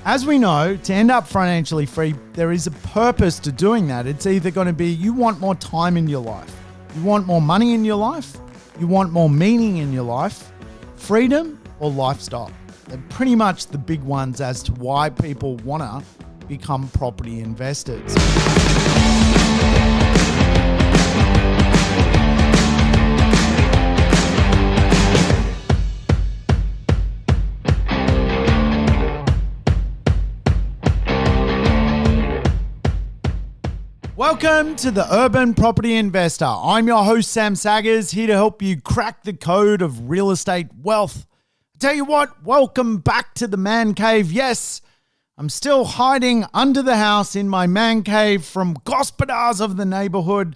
As we know, to end up financially free, there is a purpose to doing that. It's either going to be you want more time in your life, you want more money in your life, you want more meaning in your life, freedom or lifestyle. They're pretty much the big ones as to why people want to become property investors. Welcome to the Urban Property Investor. I'm your host, Sam Saggers, here to help you crack the code of real estate wealth. I tell you what, welcome back to the man cave. Yes, I'm still hiding under the house in my man cave from gospodars of the neighborhood.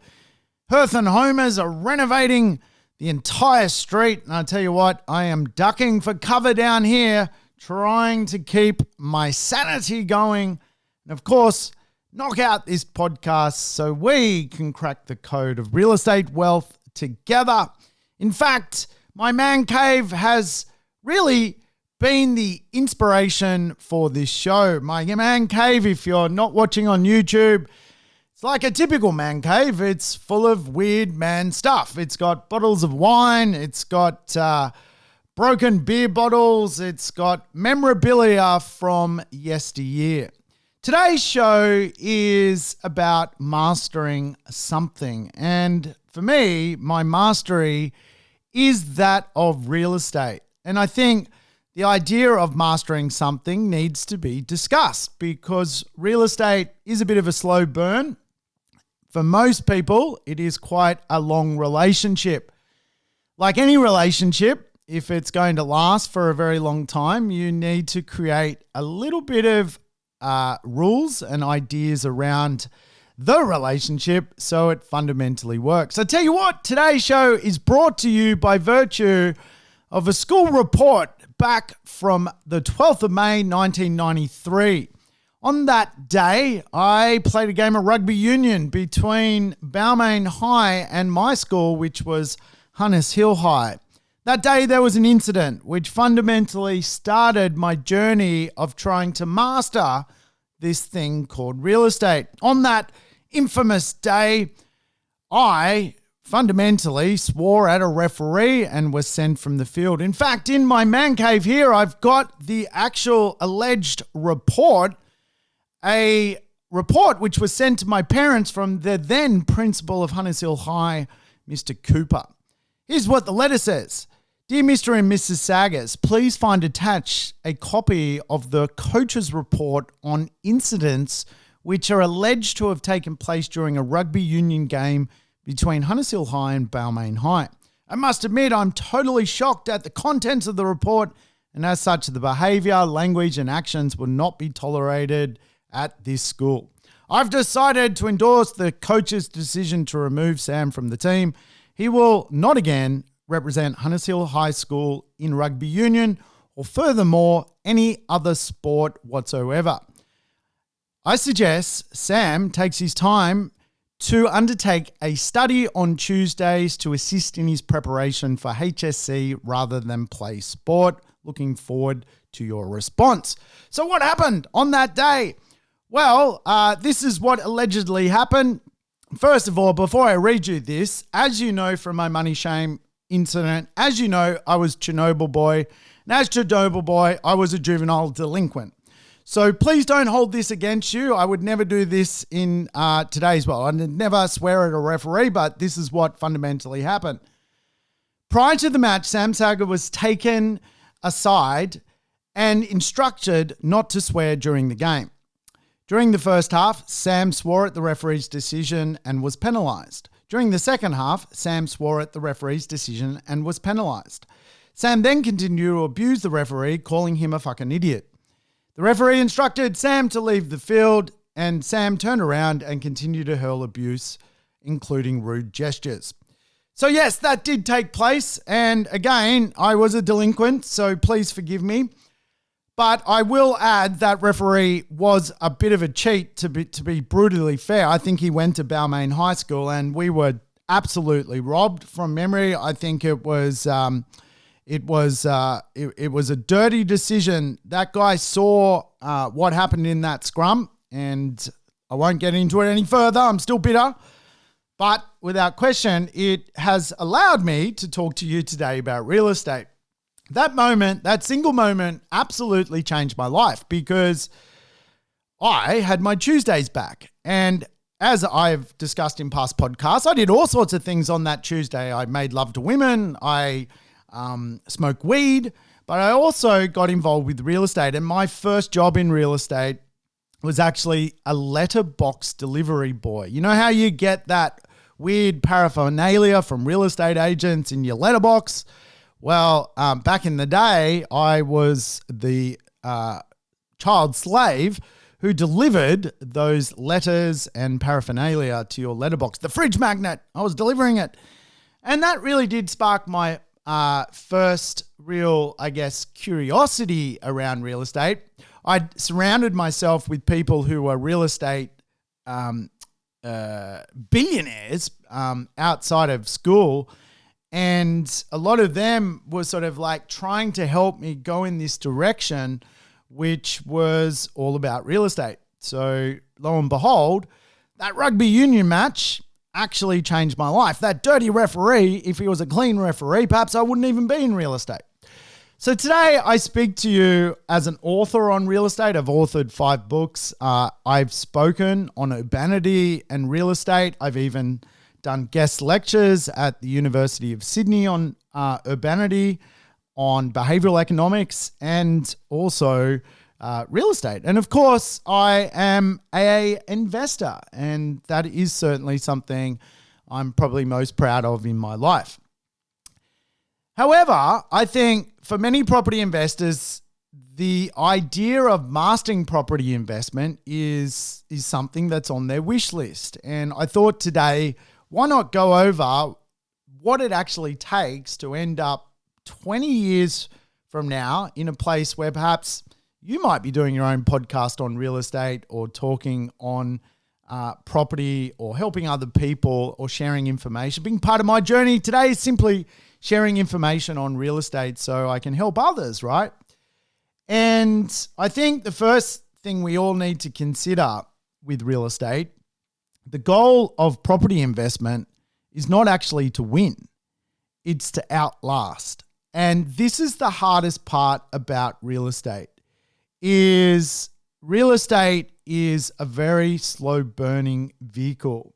Hearth and Homers are renovating the entire street. And I tell you what, I am ducking for cover down here, trying to keep my sanity going. And of course, knock out this podcast so we can crack the code of real estate wealth together. In fact, my man cave has really been the inspiration for this show. My man cave, if you're not watching on YouTube, it's like a typical man cave. It's full of weird man stuff. It's got bottles of wine. It's got broken beer bottles. It's got memorabilia from yesteryear. Today's show is about mastering something. And for me, my mastery is that of real estate. And I think the idea of mastering something needs to be discussed because real estate is a bit of a slow burn. For most people, it is quite a long relationship. Like any relationship, if it's going to last for a very long time, you need to create a little bit of rules and ideas around the relationship so it fundamentally works. I tell you what, today's show is brought to you by virtue of a school report back from the 12th of May 1993. On that day, I played a game of rugby union between Balmain High and my school, which was Hunters Hill High. That day, there was an incident which fundamentally started my journey of trying to master this thing called real estate. On that infamous day, I fundamentally swore at a referee and was sent from the field. In fact, in my man cave here, I've got the actual alleged report, a report which was sent to my parents from the then principal of Hunters Hill High, Mr. Cooper. Here's what the letter says. Dear Mr. and Mrs. Saggers, please find attached a copy of the coach's report on incidents which are alleged to have taken place during a rugby union game between Hunters Hill High and Balmain High. I must admit I'm totally shocked at the contents of the report, and as such the behaviour, language and actions will not be tolerated at this school. I've decided to endorse the coach's decision to remove Sam from the team. He will not again represent Hunters Hill High School in rugby union or furthermore any other sport whatsoever. I suggest Sam takes his time to undertake a study on Tuesdays to assist in his preparation for HSC rather than play sport. Looking forward to your response. So what happened on that day? Well, this is what allegedly happened. First of all, before I read you this, as you know from my money shame incident, as you know, I was Chernobyl boy, and as Chernobyl boy, I was a juvenile delinquent. So please don't hold this against you. I would never do this in today's world. I'd never swear at a referee, but this is what fundamentally happened. Prior to the match, Sam Sagger was taken aside and instructed not to swear during the game. During the first half, Sam swore at the referee's decision and was penalised. During the second half, Sam swore at the referee's decision and was penalised. Sam then continued to abuse the referee, calling him a fucking idiot. The referee instructed Sam to leave the field, and Sam turned around and continued to hurl abuse, including rude gestures. So yes, that did take place, and again, I was a delinquent, so please forgive me. But I will add that referee was a bit of a cheat, to be brutally fair. I think he went to Balmain High School and we were absolutely robbed from memory. I think it was It was it was a dirty decision. That guy saw what happened in that scrum, and I won't get into it any further. I'm still bitter. But without question, it has allowed me to talk to you today about real estate. That moment, that single moment, absolutely changed my life because I had my Tuesdays back. And as I've discussed in past podcasts, I did all sorts of things on that Tuesday. I made love to women. I smoked weed. But I also got involved with real estate. And my first job in real estate was actually a letterbox delivery boy. You know how you get that weird paraphernalia from real estate agents in your letterbox? Well, back in the day, I was the child slave who delivered those letters and paraphernalia to your letterbox. The fridge magnet, I was delivering it. And that really did spark my first real, I guess, curiosity around real estate. I surrounded myself with people who were real estate billionaires outside of school, and a lot of them were sort of like trying to help me go in this direction, which was all about real estate. So lo and behold, that rugby union match actually changed my life. That dirty referee, if he was a clean referee, perhaps I wouldn't even be in real estate. So today I speak to you as an author on real estate. I've authored 5 books. I've spoken on urbanity and real estate. I've even done guest lectures at the University of Sydney on urbanity, on behavioral economics, and also real estate. And of course, I am an investor, and that is certainly something I'm probably most proud of in my life. However, I think for many property investors, the idea of mastering property investment is something that's on their wish list. And I thought today, why not go over what it actually takes to end up 20 years from now in a place where perhaps you might be doing your own podcast on real estate, or talking on property, or helping other people, or sharing information. Being part of my journey today is simply sharing information on real estate so I can help others, right? And I think the first thing we all need to consider with real estate, the goal of property investment is not actually to win, it's to outlast. And this is the hardest part about real estate, is real estate is a very slow burning vehicle.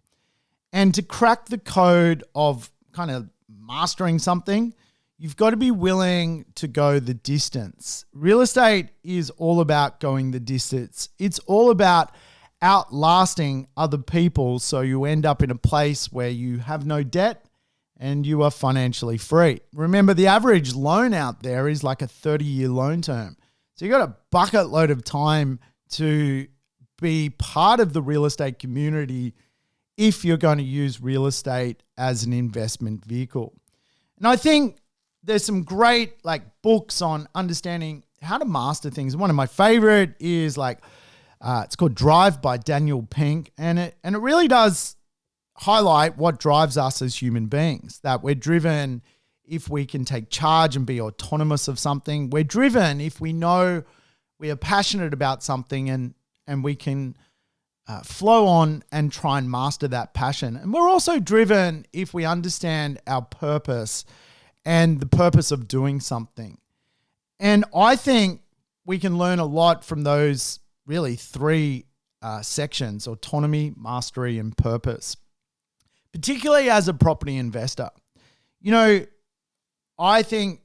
And to crack the code of kind of mastering something, you've got to be willing to go the distance. Real estate is all about going the distance. It's all about outlasting other people, so you end up in a place where you have no debt and you are financially free. Remember, the average loan out there is like a 30-year loan term. So you got a bucket load of time to be part of the real estate community if you're going to use real estate as an investment vehicle. And I think there's some great books on understanding how to master things. One of my favorite is it's called Drive by Daniel Pink. And it really does highlight what drives us as human beings, that we're driven if we can take charge and be autonomous of something. We're driven if we know we are passionate about something and we can flow on and try and master that passion. And we're also driven if we understand our purpose and the purpose of doing something. And I think we can learn a lot from those really 3 sections: autonomy, mastery, and purpose, particularly as a property investor. You know, I think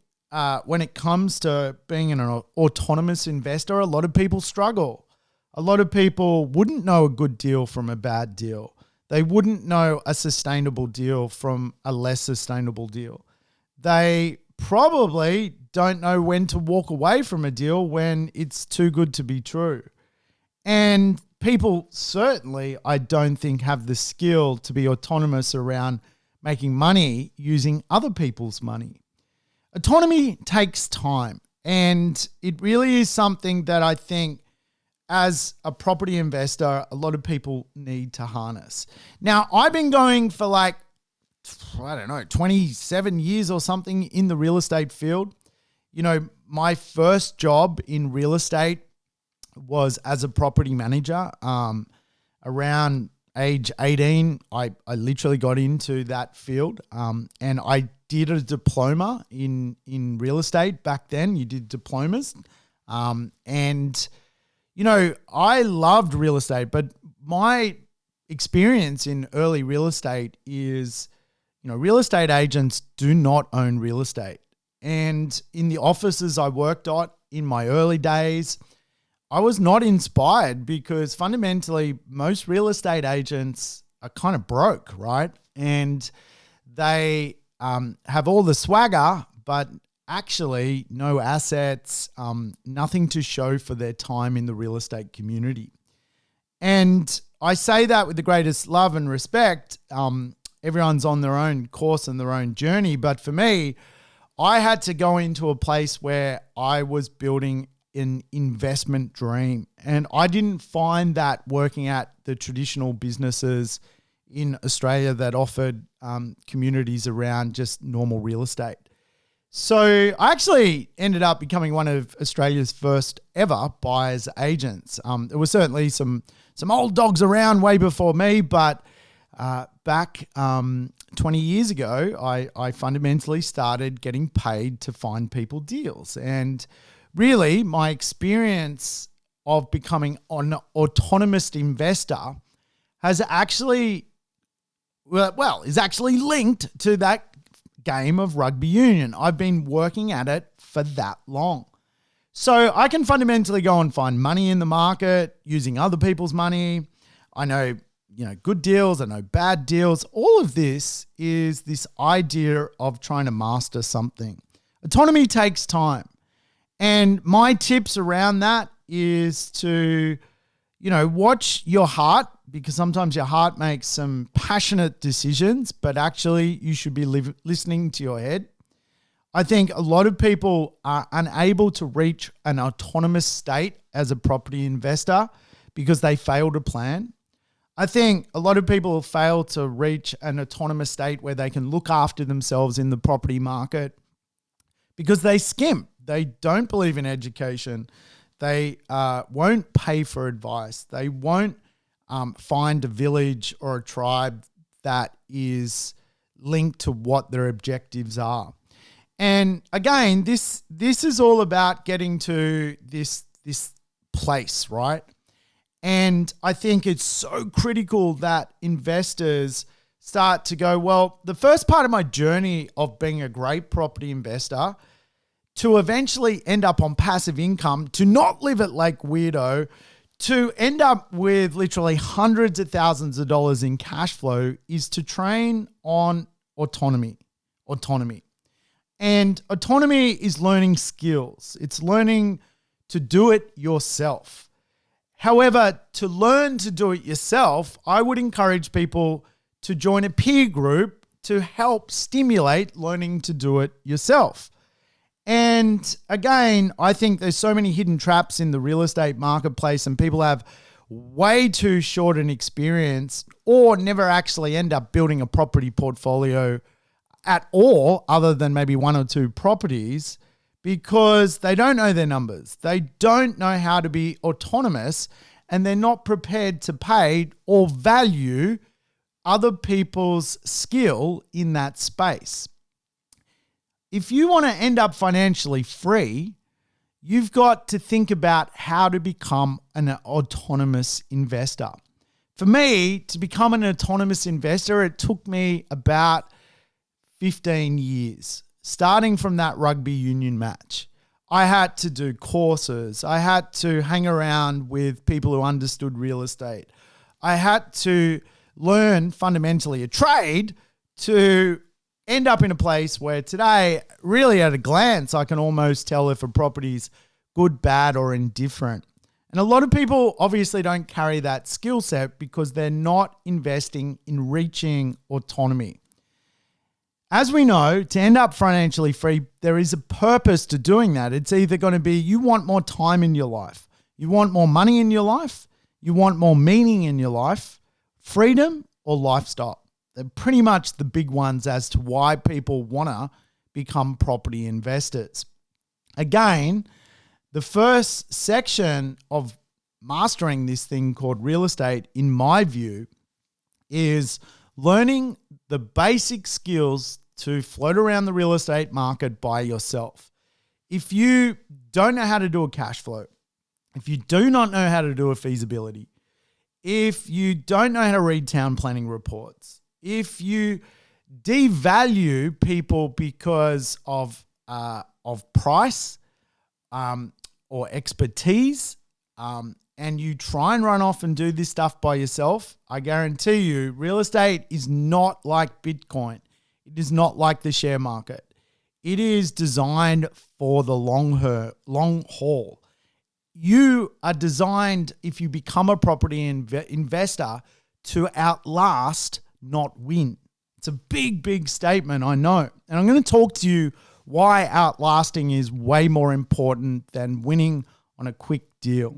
when it comes to being an autonomous investor, a lot of people struggle. A lot of people wouldn't know a good deal from a bad deal. They wouldn't know a sustainable deal from a less sustainable deal. They probably don't know when to walk away from a deal when it's too good to be true. And people certainly, I don't think, have the skill to be autonomous around making money using other people's money. Autonomy takes time, and it really is something that I think as a property investor, a lot of people need to harness. Now, I've been going for 27 years or something in the real estate field. my first job in real estate was as a property manager. Around age 18, I literally got into that field, and I did a diploma in real estate. Back then, you did diplomas, and I loved real estate, but my experience in early real estate is, real estate agents do not own real estate. And in the offices I worked at in my early days, I was not inspired because fundamentally most real estate agents are kind of broke, right? And they have all the swagger, but actually no assets, nothing to show for their time in the real estate community. And I say that with the greatest love and respect. Everyone's on their own course and their own journey. But for me, I had to go into a place where I was building an investment dream. And I didn't find that working at the traditional businesses in Australia that offered communities around just normal real estate. So I actually ended up becoming one of Australia's first ever buyer's agents. There were certainly some old dogs around way before me, but back 20 years ago, I fundamentally started getting paid to find people deals. And really, my experience of becoming an autonomous investor has actually, is actually linked to that game of rugby union. I've been working at it for that long. So I can fundamentally go and find money in the market using other people's money. I know, good deals, I know bad deals. All of this is this idea of trying to master something. Autonomy takes time. And my tips around that is to, watch your heart, because sometimes your heart makes some passionate decisions, but actually you should be listening to your head. I think a lot of people are unable to reach an autonomous state as a property investor because they fail to plan. I think a lot of people fail to reach an autonomous state where they can look after themselves in the property market because they skimp. They don't believe in education. They won't pay for advice. They won't find a village or a tribe that is linked to what their objectives are. And again, this is all about getting to this place, right? And I think it's so critical that investors start to go, well, the first part of my journey of being a great property investor to eventually end up on passive income, to not live it like weirdo, to end up with literally hundreds of thousands of dollars in cash flow is to train on autonomy. And autonomy is learning skills. It's learning to do it yourself. However, to learn to do it yourself, I would encourage people to join a peer group to help stimulate learning to do it yourself. And again, I think there's so many hidden traps in the real estate marketplace, and people have way too short an experience or never actually end up building a property portfolio at all, other than maybe one or two properties, because they don't know their numbers. They don't know how to be autonomous, and they're not prepared to pay or value other people's skill in that space. If you want to end up financially free, you've got to think about how to become an autonomous investor. For me, to become an autonomous investor, it took me about 15 years, starting from that rugby union match. I had to do courses. I had to hang around with people who understood real estate. I had to learn fundamentally a trade to end up in a place where today, really at a glance, I can almost tell if a property's good, bad, or indifferent. And a lot of people obviously don't carry that skill set because they're not investing in reaching autonomy. As we know, to end up financially free, there is a purpose to doing that. It's either going to be you want more time in your life, you want more money in your life, you want more meaning in your life, freedom or lifestyle. They're pretty much the big ones as to why people want to become property investors. Again, the first section of mastering this thing called real estate, in my view, is learning the basic skills to float around the real estate market by yourself. If you don't know how to do a cash flow, if you do not know how to do a feasibility, if you don't know how to read town planning reports, if you devalue people because of price or expertise, and you try and run off and do this stuff by yourself, I guarantee you, real estate is not like Bitcoin. It is not like the share market. It is designed for the long haul. You are designed, if you become a property investor, to outlast, not win. It's a big, big statement, I know. And I'm going to talk to you why outlasting is way more important than winning on a quick deal.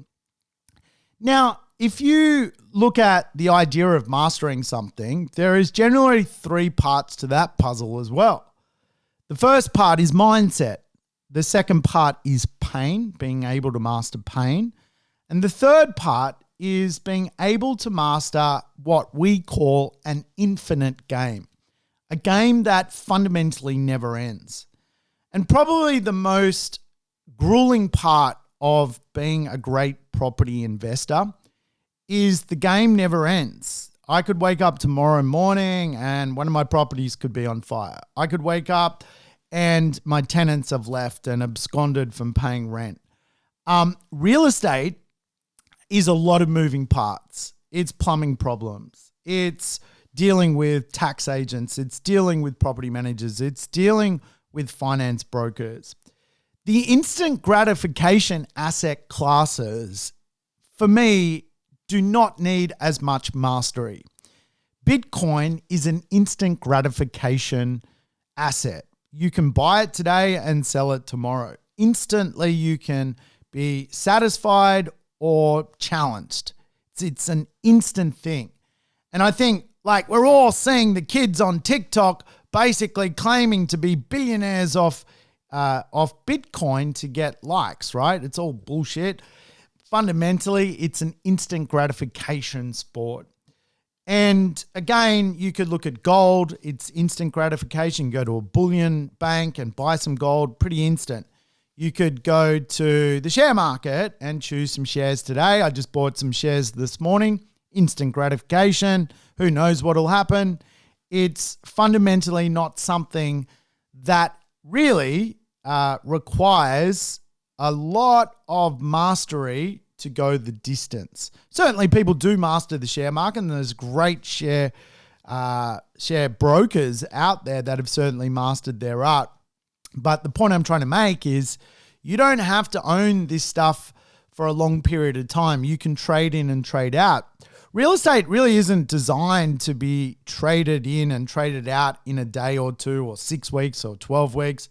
Now, if you look at the idea of mastering something, there is generally 3 parts to that puzzle as well. The first part is mindset. The second part is pain, being able to master pain. And the third part is being able to master what we call an infinite game, a game that fundamentally never ends. And probably the most grueling part of being a great property investor is the game never ends. I could wake up tomorrow morning and one of my properties could be on fire. I could wake up and my tenants have left and absconded from paying rent. Real estate is a lot of moving parts. It's plumbing problems. It's dealing with tax agents. It's dealing with property managers. It's dealing with finance brokers. The instant gratification asset classes, for me, do not need as much mastery. Bitcoin is an instant gratification asset. You can buy it today and sell it tomorrow. Instantly, you can be satisfied or challenged. It's an instant thing. And I think, like, we're all seeing the kids on TikTok basically claiming to be billionaires off Bitcoin to get likes, right? It's all bullshit. Fundamentally, it's an instant gratification sport. And again, you could look at gold. It's instant gratification. Go to a bullion bank and buy some gold, pretty instant. You could go to the share market and choose some shares today. I just bought some shares this morning. Instant gratification. Who knows what will happen? It's fundamentally not something that really requires a lot of mastery to go the distance. Certainly people do master the share market, and there's great share brokers out there that have certainly mastered their art. But the point I'm trying to make is you don't have to own this stuff for a long period of time. You can trade in and trade out. Real estate really isn't designed to be traded in and traded out in a day or two or 6 weeks or 12 weeks.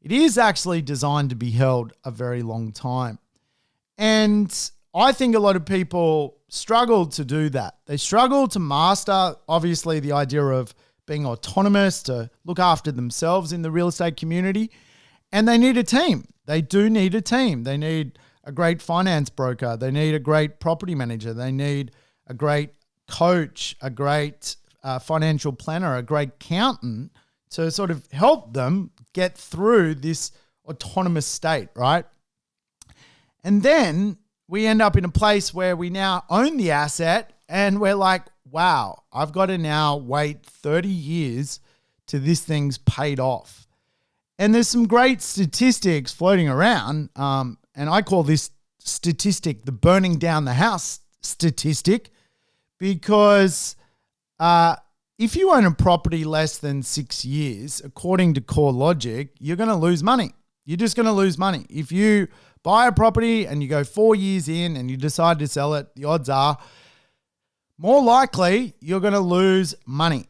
It is actually designed to be held a very long time. And I think a lot of people struggle to do that. They struggle to master, obviously, the idea of being autonomous, to look after themselves in the real estate community. And they need a team. They do need a team. They need a great finance broker. They need a great property manager. They need a great coach, a great financial planner, a great accountant to sort of help them get through this autonomous state, right? And then we end up in a place where we now own the asset and we're like, wow, I've got to now wait 30 years till this thing's paid off. And there's some great statistics floating around, and I call this statistic the burning down the house statistic, because if you own a property less than 6 years, according to core logic, you're going to lose money. You're just going to lose money. If you buy a property and you go 4 years in and you decide to sell it, the odds are more likely you're going to lose money.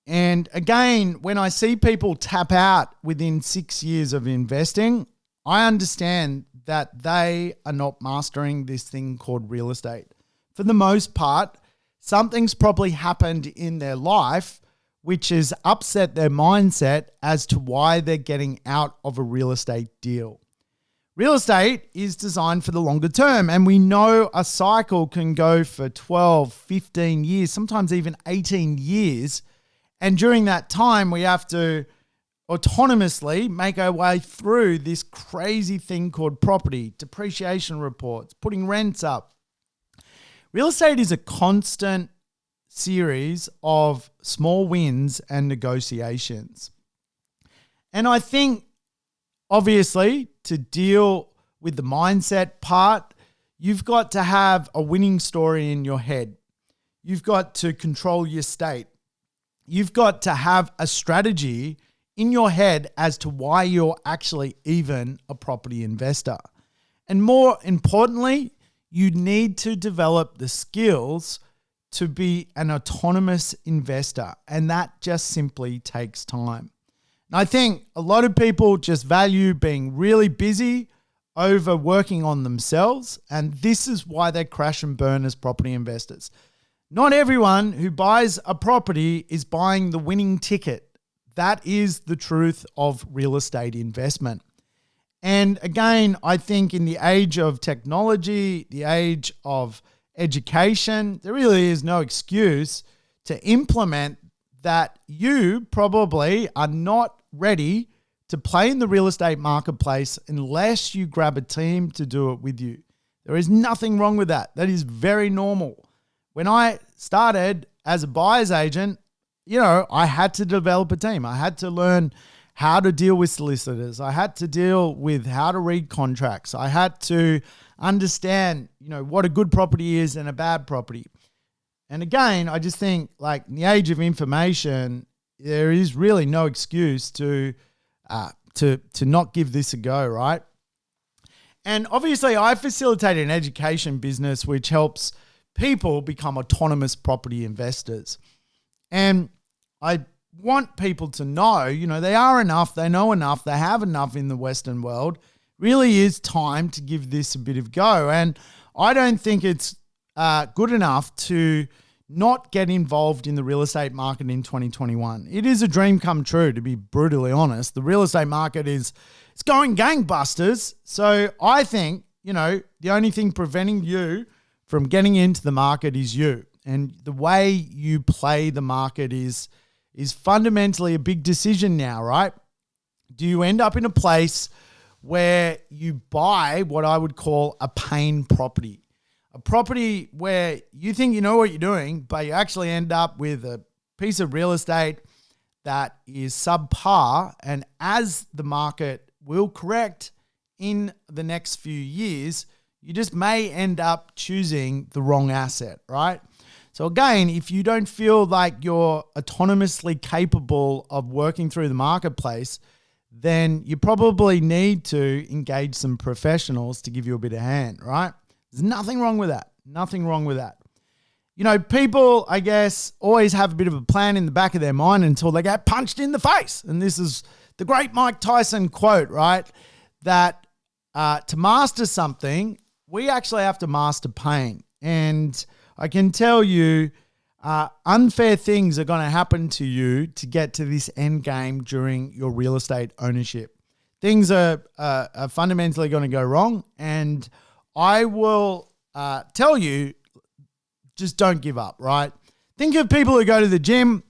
And again, when I see people tap out within 6 years of investing, I understand that they are not mastering this thing called real estate. For the most part, something's probably happened in their life which has upset their mindset as to why they're getting out of a real estate deal. Real estate is designed for the longer term, and we know a cycle can go for 12, 15 years, sometimes even 18 years. And during that time, we have to autonomously make our way through this crazy thing called property, depreciation reports, putting rents up. Real estate is a constant series of small wins and negotiations. And I think, obviously, to deal with the mindset part, you've got to have a winning story in your head. You've got to control your state. You've got to have a strategy in your head as to why you're actually even a property investor. And more importantly, you need to develop the skills to be an autonomous investor. And that just simply takes time. And I think a lot of people just value being really busy over working on themselves. And this is why they crash and burn as property investors. Not everyone who buys a property is buying the winning ticket. That is the truth of real estate investment. And again, I think in the age of technology, the age of education, there really is no excuse to implement that you probably are not ready to play in the real estate marketplace unless you grab a team to do it with you. There is nothing wrong with that. That is very normal. When I started as a buyer's agent, I had to develop a team. I had to learn how to deal with solicitors. I had to deal with how to read contracts. I had to understand, what a good property is and a bad property. And again, I just think in the age of information, there is really no excuse to not give this a go, right? And obviously, I facilitate an education business which helps people become autonomous property investors. And I want people to know, they are enough, they know enough, they have enough in the Western world. Really is time to give this a bit of go. And I don't think it's good enough to not get involved in the real estate market in 2021. It is a dream come true, to be brutally honest. The real estate market it's going gangbusters. So I think, the only thing preventing you from getting into the market is you. And the way you play the market is fundamentally a big decision now, right? Do you end up in a place where you buy what I would call a pain property? A property where you think you know what you're doing, but you actually end up with a piece of real estate that is subpar. And as the market will correct in the next few years, you just may end up choosing the wrong asset, right? So again, if you don't feel like you're autonomously capable of working through the marketplace, then you probably need to engage some professionals to give you a bit of hand, right? There's nothing wrong with that. Nothing wrong with that. People, I guess, always have a bit of a plan in the back of their mind until they get punched in the face. And this is the great Mike Tyson quote, right? That to master something, we actually have to master pain. And I can tell you, unfair things are going to happen to you to get to this end game during your real estate ownership. Things are fundamentally going to go wrong, and I will tell you, just don't give up, right? Think of people who go to the gym.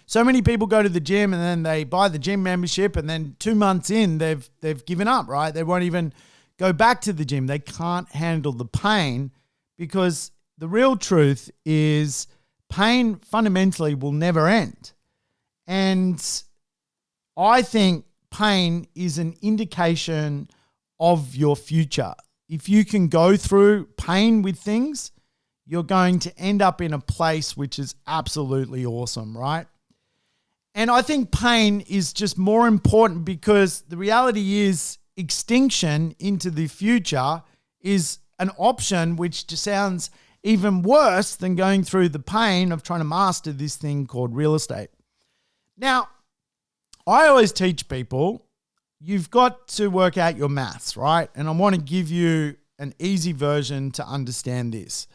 So many people go to the gym and then they buy the gym membership, and then 2 months in, they've given up, right? They won't even go back to the gym. They can't handle the pain, because the real truth is pain fundamentally will never end. And I think pain is an indication of your future. If you can go through pain with things, you're going to end up in a place which is absolutely awesome, right? And I think pain is just more important because the reality is extinction into the future is an option which just sounds even worse than going through the pain of trying to master this thing called real estate. Now, I always teach people, you've got to work out your maths, right? And I want to give you an easy version to understand this.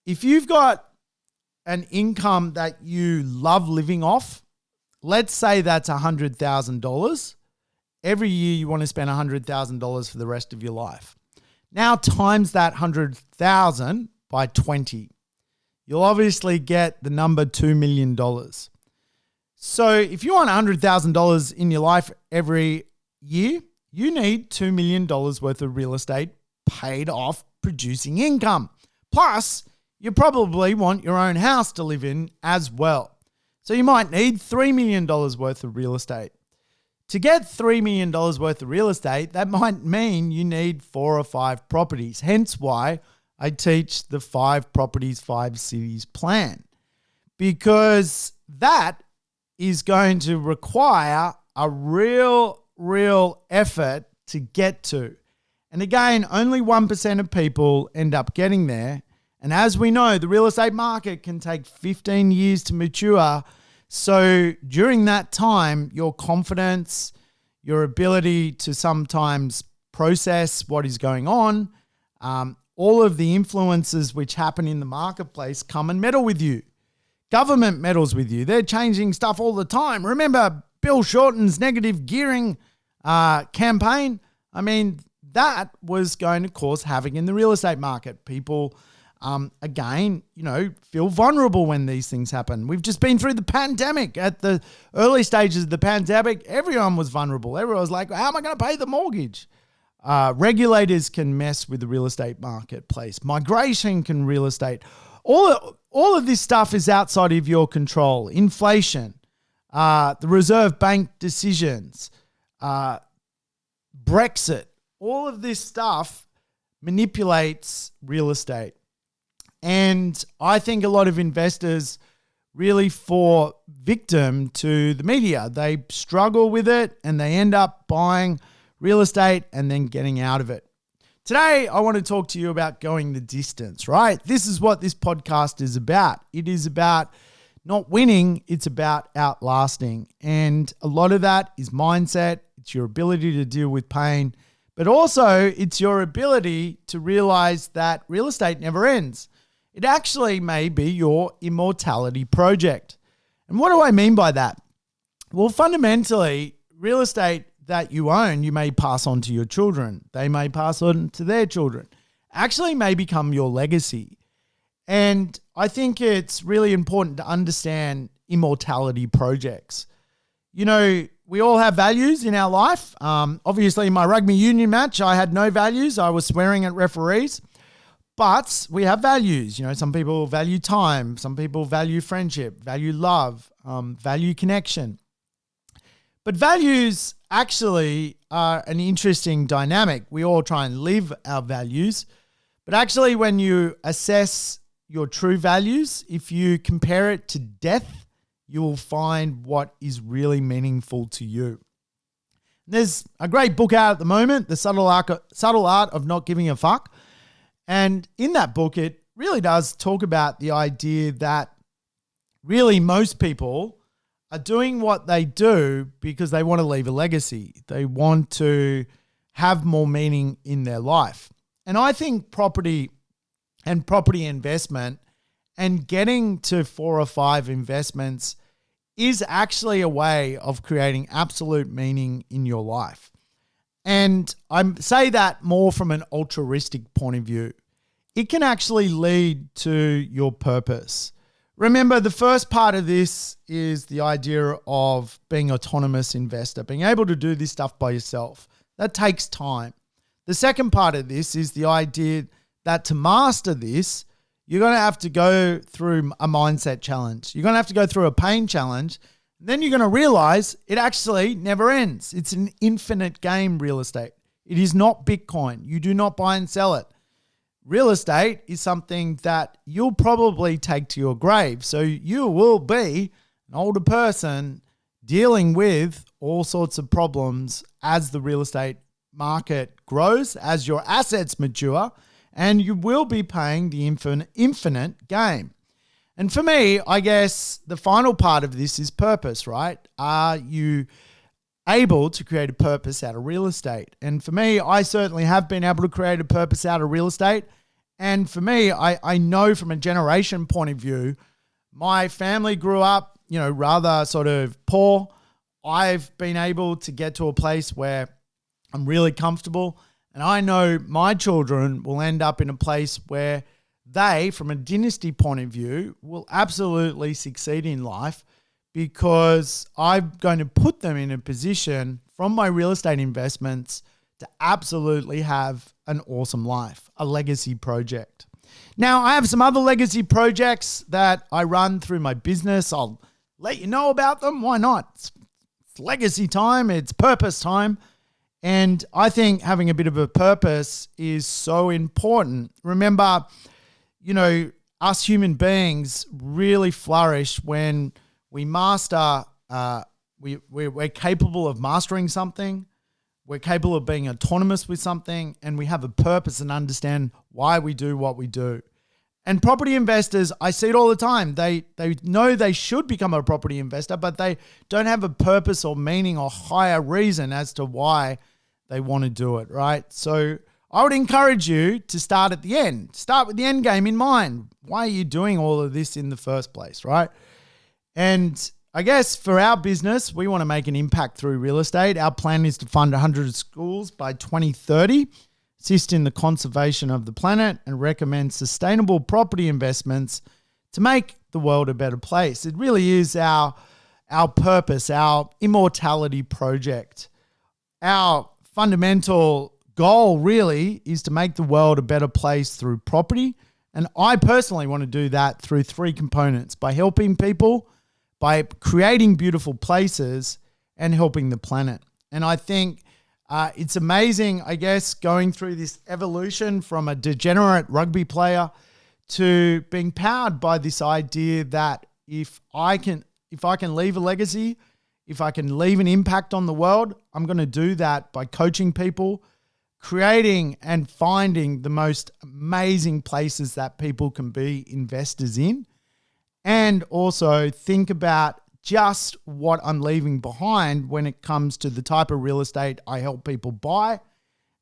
If you've got an income that you love living off, let's say that's $100,000, every year you want to spend $100,000 for the rest of your life. Now times that 100,000 by 20. You'll obviously get the number $2 million. So if you want $100,000 in your life every year, you need $2 million worth of real estate paid off producing income. Plus, you probably want your own house to live in as well. So you might need $3 million worth of real estate. To get $3 million worth of real estate, that might mean you need 4 or 5 properties. Hence why I teach the 5 properties, 5 cities plan. Because that is going to require a real effort to get to. And again, only 1% of people end up getting there. And as we know, the real estate market can take 15 years to mature. So during that time, your confidence, your ability to sometimes process what is going on, all of the influences which happen in the marketplace come and meddle with you. Government meddles with you. They're changing stuff all the time. Remember Bill Shorten's negative gearing campaign? I mean, that was going to cause havoc in the real estate market. People, again, feel vulnerable when these things happen. We've just been through the pandemic. At the early stages of the pandemic, everyone was vulnerable. Everyone was like, how am I going to pay the mortgage? Regulators can mess with the real estate marketplace. Migration can real estate. All of this stuff is outside of your control. Inflation, the Reserve Bank decisions, Brexit, all of this stuff manipulates real estate. And I think a lot of investors really fall victim to the media. They struggle with it and they end up buying real estate and then getting out of it. Today, I want to talk to you about going the distance, right? This is what this podcast is about. It is about not winning, it's about outlasting. And a lot of that is mindset. It's your ability to deal with pain, but also it's your ability to realize that real estate never ends. It actually may be your immortality project. And what do I mean by that? Well, fundamentally, real estate that you own, you may pass on to your children. They may pass on to their children. Actually may become your legacy. And I think it's really important to understand immortality projects. We all have values in our life. Obviously, in my rugby union match, I had no values. I was swearing at referees. But we have values. Some people value time. Some people value friendship, value love, value connection. But values actually are an interesting dynamic. We all try and live our values. But actually, when you assess your true values, if you compare it to death, you will find what is really meaningful to you. There's a great book out at the moment, The Subtle Art of Not Giving a Fuck. And in that book, it really does talk about the idea that really most people are doing what they do because they want to leave a legacy. They want to have more meaning in their life. And I think property and property investment and getting to 4 or 5 investments is actually a way of creating absolute meaning in your life. And I say that more from an altruistic point of view. It can actually lead to your purpose. Remember, the first part of this is the idea of being an autonomous investor, being able to do this stuff by yourself. That takes time. The second part of this is the idea that to master this, you're going to have to go through a mindset challenge. You're going to have to go through a pain challenge. Then you're going to realize it actually never ends. It's an infinite game, real estate. It is not Bitcoin. You do not buy and sell it. Real estate is something that you'll probably take to your grave. So you will be an older person dealing with all sorts of problems as the real estate market grows, as your assets mature, and you will be paying the infinite game. And for me, I guess the final part of this is purpose, right? Are you able to create a purpose out of real estate? And for me, I certainly have been able to create a purpose out of real estate. And for me, I know from a generation point of view, my family grew up, rather sort of poor. I've been able to get to a place where I'm really comfortable, and I know my children will end up in a place where they, from a dynasty point of view, will absolutely succeed in life, because I'm going to put them in a position from my real estate investments to absolutely have an awesome life, a legacy project. Now, I have some other legacy projects that I run through my business. I'll let you know about them. Why not? It's legacy time. It's purpose time. And I think having a bit of a purpose is so important. Remember, us human beings really flourish when we master, we're capable of mastering something. We're capable of being autonomous with something, and we have a purpose and understand why we do what we do. And property investors, I see it all the time. They know they should become a property investor, but they don't have a purpose or meaning or higher reason as to why they want to do it, right? So I would encourage you to start at the end. Start with the end game in mind. Why are you doing all of this in the first place, right? And I guess for our business, we want to make an impact through real estate. Our plan is to fund 100 schools by 2030, assist in the conservation of the planet, and recommend sustainable property investments to make the world a better place. It really is our purpose, our immortality project. Our fundamental goal really is to make the world a better place through property. And I personally want to do that through 3 components: by helping people, by creating beautiful places, and helping the planet. And I think it's amazing, I guess, going through this evolution from a degenerate rugby player to being powered by this idea that if I can leave a legacy, if I can leave an impact on the world, I'm going to do that by coaching people, creating and finding the most amazing places that people can be investors in. And also think about just what I'm leaving behind when it comes to the type of real estate I help people buy.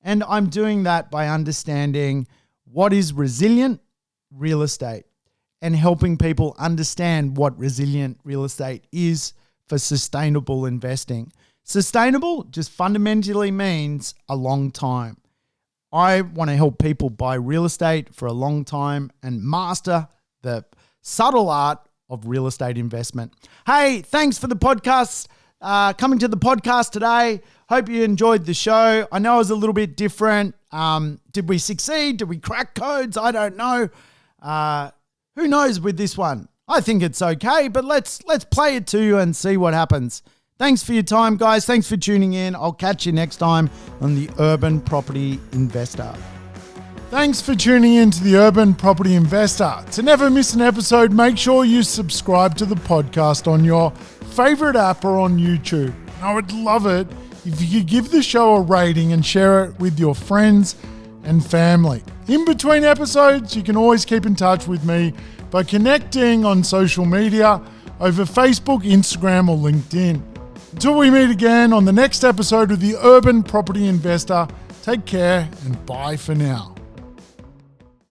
And I'm doing that by understanding what is resilient real estate and helping people understand what resilient real estate is for sustainable investing. Sustainable just fundamentally means a long time. I want to help people buy real estate for a long time and master the subtle art of real estate investment. Hey, thanks for the podcast, coming to the podcast today. Hope you enjoyed the show. I know it was a little bit different. Did we succeed? Did we crack codes? I don't know. Who knows with this one? I think it's okay, but let's play it to you and see what happens. Thanks for your time, guys. Thanks for tuning in. I'll catch you next time on the Urban Property Investor. Thanks for tuning in to the Urban Property Investor. To never miss an episode, make sure you subscribe to the podcast on your favorite app or on YouTube. I would love it if you could give the show a rating and share it with your friends and family. In between episodes, you can always keep in touch with me by connecting on social media over Facebook, Instagram, or LinkedIn. Until we meet again on the next episode of the Urban Property Investor, take care and bye for now.